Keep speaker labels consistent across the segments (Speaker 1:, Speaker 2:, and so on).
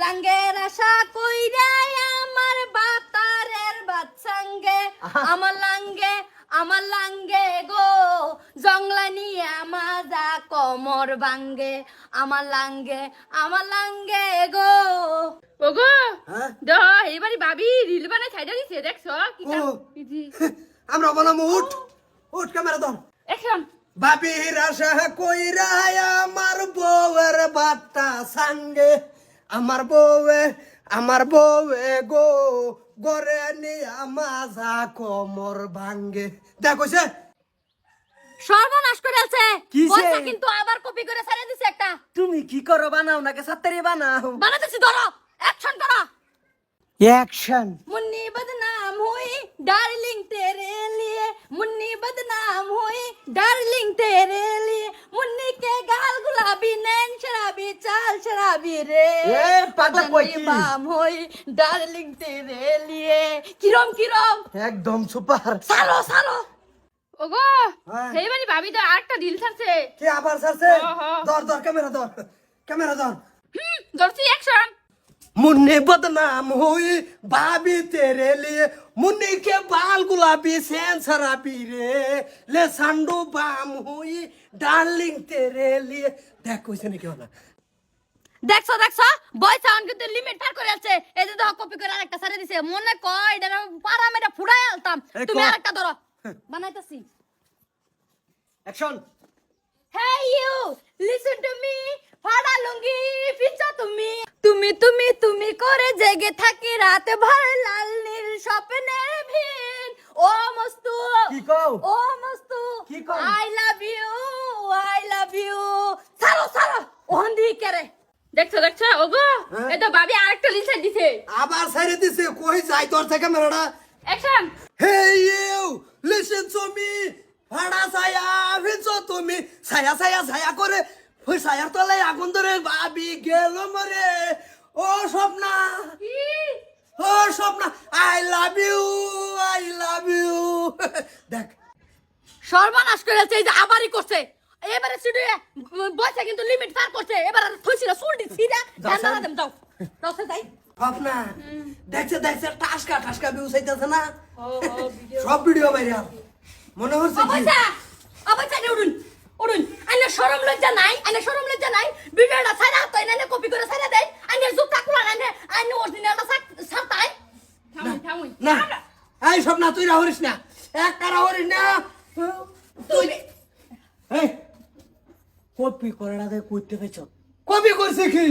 Speaker 1: রাঙ্গের আশা কইরা আমার বাতারের বাচ্চাঙ্গে আমার লাঙ্গে গো জংলা নিয়ে মাজা কমর ভাঙ্গে আমার লাঙ্গে গো ওগো দা এবারে ভাবি রিল বানাই ছাইডা দিছে দেখছো কি
Speaker 2: আমরা বললাম উঠ উঠ ক্যামেরা দাও
Speaker 1: এখন
Speaker 2: বাবির আশা কইরা আমার বউয়ের বাচ্চা সঙ্গে আমার বউয়ে গো গরে নিয়া মাজা কমর ভাঙ্গে দেখো সে
Speaker 1: সর্বনাশ করে আছে
Speaker 2: কিসে?
Speaker 1: বলছে কিন্তু আবার কপি করে ছেড়ে দিছে একটা
Speaker 2: তুমি কি করো বানাও নাকি সাত্তারি বানাও
Speaker 1: বানাতেছি ধরো অ্যাকশন করো
Speaker 2: অ্যাকশন
Speaker 1: मुन्नी बदनाम हुई डार्लिंग तेरे लिए मुन्नी बदनाम हुई डार्लिंग तेरे लिए मुन्नी के गाल गुलाबी नैन शराबी चाल शराबी रे
Speaker 2: ए, पागला कोई की?
Speaker 1: बाम हुई डार्लिंग तेरे लिए কিরম
Speaker 2: একদম সুপার
Speaker 1: সালো সালো ওগো
Speaker 2: হ্যাঁ।
Speaker 1: হেই মানে ভাবি তো আরেকটা দিল ছাড়ছে
Speaker 2: কে আবার সারছে
Speaker 1: হ্যাঁ।
Speaker 2: ধর ক্যামেরা ধর
Speaker 1: ধরছি অ্যাকশন
Speaker 2: मुन्नी बदनाम हुई भाभी तेरे लिए मुन्नी के बाल गुलाबी सैन शराबी रे ले सांडू बाम हुई डार्लिंग तेरे लिए देख कुछ नहीं क्यों ना
Speaker 1: দেখছো বয় সাউন্ড কিন্তু লিমিট পার করে আছে এই যে দেখো কপি করে আরেকটা ছেড়ে দিছে মনে কয় এটা পারা মেটা ফুড়াই আলতাম
Speaker 2: এই
Speaker 1: তুমি
Speaker 2: কর।
Speaker 1: আরেকটা ধরো বানাইতাছি
Speaker 2: action
Speaker 1: Hey you, listen to me. ফাড়া লুঙ্গি পিছা তুমি করে জেগে থাকি রাত ভর লাল নীল স্বপ্নের ভিন ও মস্তু
Speaker 2: কি কও?
Speaker 1: ও মস্তু
Speaker 2: কি কও?
Speaker 1: আই লাভ ইউ সালো ওহন্দি করে দেখছো ওগো
Speaker 2: হ্যাঁ?
Speaker 1: এটা ভাবি আরেকটা লিখে দিছে
Speaker 2: আবার ছেড়ে দিছে কই যাই তোর থেকে ক্যামেরাটা
Speaker 1: action
Speaker 2: Hey you, listen to me. ভাড়া ছায়া ভিজো তুমি ছায়া করে ওই ছায়ার তলায় আগুন ধরে ভাবি গেল মরে ও স্বপ্না আই লাভ ইউ দেখ
Speaker 1: সর্বনাশ করেছে এই যে আবারই করছে এবারে স্টুডিও বসে কিন্তু লিমিট পার করছে এবার আর থইছিল সুলটি সিধা জানা দেম যাও রসে যাই
Speaker 2: স্বপ্না দেখছে টাসকা ভিউ চাইতেছে না
Speaker 1: ও
Speaker 2: সব ভিডিও বাইরে মনে হচ্ছে কি
Speaker 1: অবশ্যা উড়ুন আইনা শরম লজ্জা নাই ভিডিওটা ছাড়া তো এনে কপি করে ছাড়া দেয় আইনা জুতা কুলা আইনা অরিজিনালটা ছাড়তাই থামুই
Speaker 2: না এই স্বপ্না তুই রাহরিস না এক কারা হরিস না তুই এই কপি করাটা দে কইতে পেছ কপি করছে কি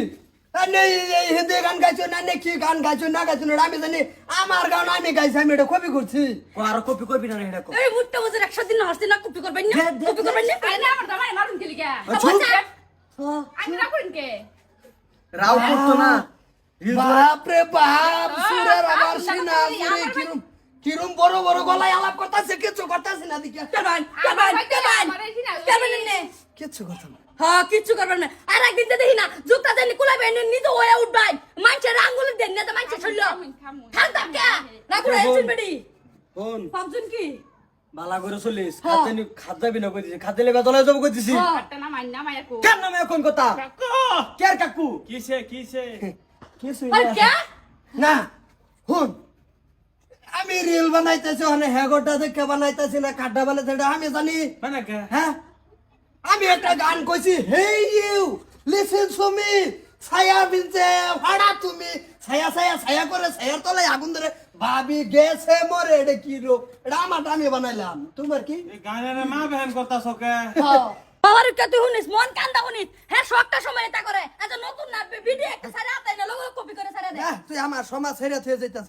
Speaker 2: নেই এই হিন্দি গান গাইছো না নে কি গান গাইছো না গাইছো না আমি জানি আমার গান আমি গাইছি আমি এটা কপি করছি আর কপি করবি না এটা
Speaker 1: এই মুটটা বজে 100 দিন হরছে না কপি করবেন না কপি করবেন না আরে না আমার দামাই মারুন কে লিগা আমি না করেন কে
Speaker 2: রাও করতো না বাপ রে বাপ সুরের আবার সিনা সুরে কিরম বড় গলায় আলাপ করতেছে কিছু করতেছে না দিকে
Speaker 1: কেমন নে
Speaker 2: কিছু কথা না
Speaker 1: হ্যাঁ কিচ্ছু করবেন না আর একদিন তো দেখি না জুতা দেন কুলাবে নিজে ওয়া উঠবাই মানুষের আঙ্গুল দেন না তো মানুষের শরীর থাক থাক কে না করে এসেন বেডি
Speaker 2: কোন
Speaker 1: পাবজুন কি
Speaker 2: বালা করে চলিস খাদ্যাবি না কইছিস খাদ্য লেগে দলে যাব কইছিস
Speaker 1: একটা না মাইন না মাইয়া কো
Speaker 2: কেন নামে কোন কথা কের কাকু
Speaker 3: কিসে
Speaker 2: কিছু
Speaker 1: আর কে
Speaker 2: না হুন আমি রিল বানাইতেছি ওখানে হেগোটা দেখে বানাইতেছি না কাটা বানাইতে আমি জানি
Speaker 3: মানে কে
Speaker 2: হ্যাঁ আমি একটা গান কইছি hey you listen to me ছায়া বিনতে ভাড়া তুমি ছায়া করে ছায়ার তলায় আগুন ধরে ভাবি গেছে মরে এটা কি রো এটা আমার আমি বানাইলাম তোমার কি
Speaker 3: এই গানের মা বহন করতাছ কে
Speaker 1: বাবার কে তুই শুনিস মন কান্দা শুনিস হ্যাঁ শখটা সময় এটা করে এত নতুন না ভিডিও একটা সারা আতাই না লোক কপি করে সারা দে
Speaker 2: তুই আমার সমাজ ছেড়ে থয়ে যাইতাছ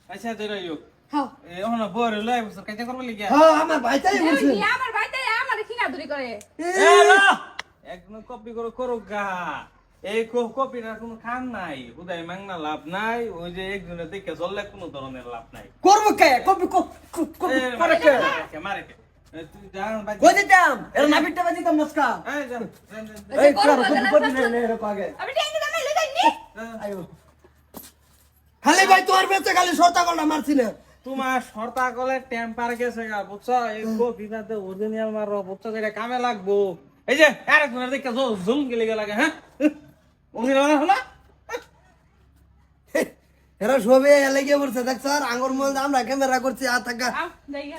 Speaker 3: আচ্ছা দে রইও
Speaker 1: হ্যাঁ
Speaker 3: এই ওনা বড় লই বছর কাইতে করব লাগি
Speaker 2: হ্যাঁ আমার ভাইটাই বলছে
Speaker 1: আমার ভাইতে আমার খিনা দূরি করে
Speaker 3: এ রা একদম কপি করো গা এই কপিটার কোনো খান নাই উদয় মাংনা লাভ নাই ওই যে একজনের দেখে চললে কোনো ধরনের লাভ নাই
Speaker 2: করবো কে কপি করে কে
Speaker 3: মারে কে তুই জান বাজি
Speaker 2: কই দিতাম এর নাবিকটা বাজিতাম নস্কা
Speaker 3: এই যা
Speaker 2: এই কপি করবি না এর আগে
Speaker 1: আমি টেনে দামে লই যাইনি
Speaker 2: আয়ো খালি ভাই তোর বেঁচে খালি শর্তা কলটা মারছি না
Speaker 3: তোমার সরতা কলে টেম্পার গেছে গা বুঝছো এই কপিটাতে অরিজিনাল মারো বুঝছো যেটা কামে লাগবো এই যে আরেকজনের দেখে জুম গেলে লাগে হ্যাঁ অরিজিনাল হলো
Speaker 2: এরা সবে লেগে পড়ছে দেখ স্যার আঙ্গুর মধ্যে আমরা ক্যামেরা করছি আর থাকা
Speaker 1: আও যাইগা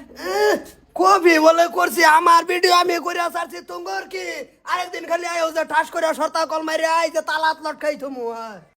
Speaker 2: কবি বলে করছি আমার ভিডিও আমি করে আসছি তুঙ্গর কি আরেকদিন খালি আয় ঠাস করে সর্তা কল মারি আই যে তালাত লটকাই থমু